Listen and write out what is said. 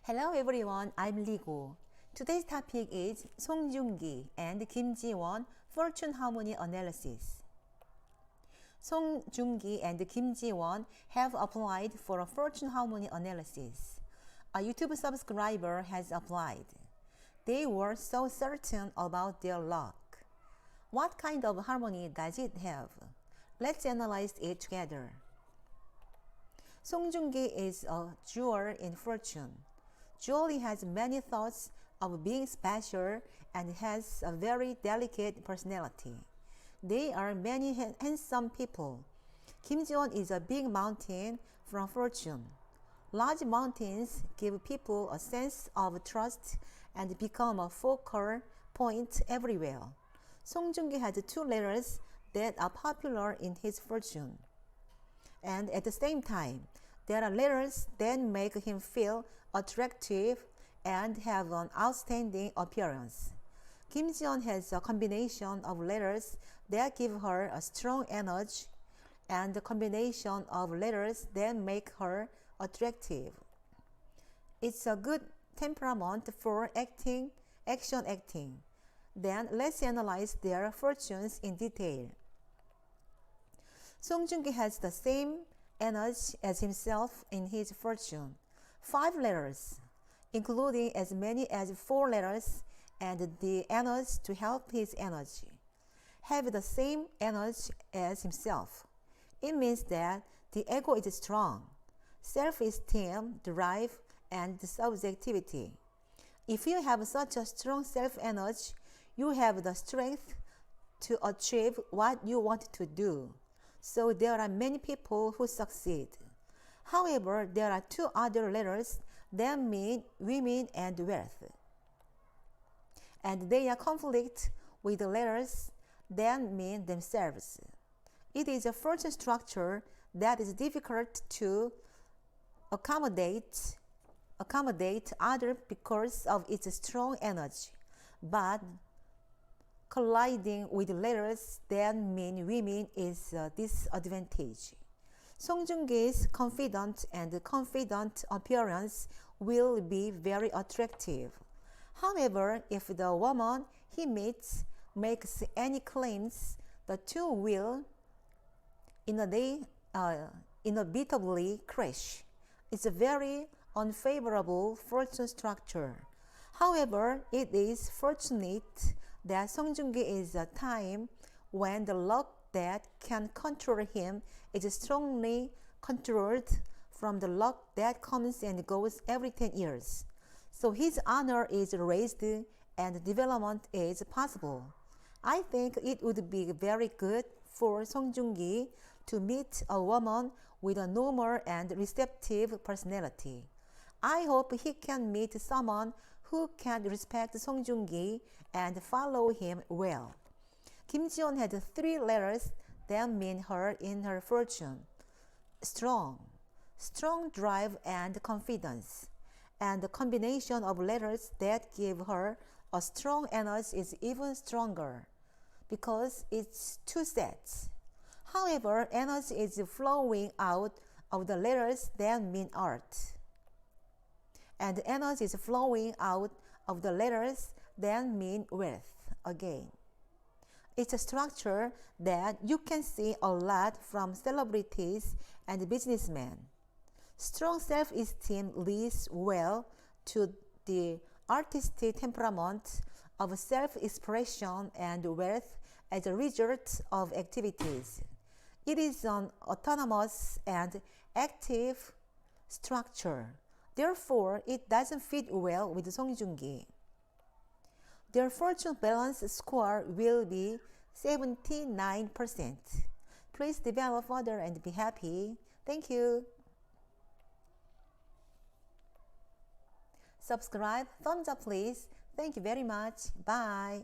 Hello everyone, I'm Ligo. Today's topic is Joong-ki and Kim Ji-won fortune harmony analysis. Joong-ki and Kim Ji-won have applied for a fortune harmony analysis. A YouTube subscriber has applied. They were so certain about their luck. What kind of harmony does it have? Let's analyze it together. Joong-ki is a jewel in fortune. Julie has many thoughts of being special and has a very delicate personality. They are many handsome people. Kim Ji-won is a big mountain from fortune. Large mountains give people a sense of trust and become a focal point everywhere. Joong-ki has two letters that are popular in his fortune. And at the same time, there are letters that make him feel attractive and have an outstanding appearance. Kim Ji-won has a combination of letters that give her a strong energy and a combination of letters that make her attractive. It's a good temperament for action acting. Then let's analyze their fortunes in detail. Joong-ki has the same energy as himself in his fortune. 5 letters, including as many as 4 letters, and the energy to help his energy, have the same energy as himself. It means that the ego is strong, self-esteem, drive, and subjectivity. If you have such a strong self-energy, you have the strength to achieve what you want to do. So there are many people who succeed. However, there are 2 other letters that mean women and wealth. And they are conflict with the letters that mean themselves. It is a fortune structure that is difficult to accommodate others because of its strong energy, but colliding with letters that mean women is a disadvantage. Joong-ki's confident appearance will be very attractive. However, if the woman he meets makes any claims, the two will inevitably crash. It's a very unfavorable fortune structure. However, it is fortunate that Joong-ki is a time when the luck that can control him is strongly controlled from the luck that comes and goes every 10 years. So his honor is raised and development is possible. I think it would be very good for Joong-ki to meet a woman with a normal and receptive personality. I hope he can meet someone who can respect Joong-ki and follow him well. Kim Ji-won had 3 letters that mean her in her fortune: strong drive and confidence. And the combination of letters that give her a strong energy is even stronger because it's 2 sets. However, energy is flowing out of the letters that mean art. And energy is flowing out of the letters that mean wealth again. It's a structure that you can see a lot from celebrities and businessmen. Strong self-esteem leads well to the artistic temperament of self-expression and wealth as a result of activities. It is an autonomous and active structure. Therefore, it doesn't fit well with Joong-ki. Their fortune balance score will be 79%. Please develop further and be happy. Thank you. Subscribe, thumbs up please. Thank you very much. Bye.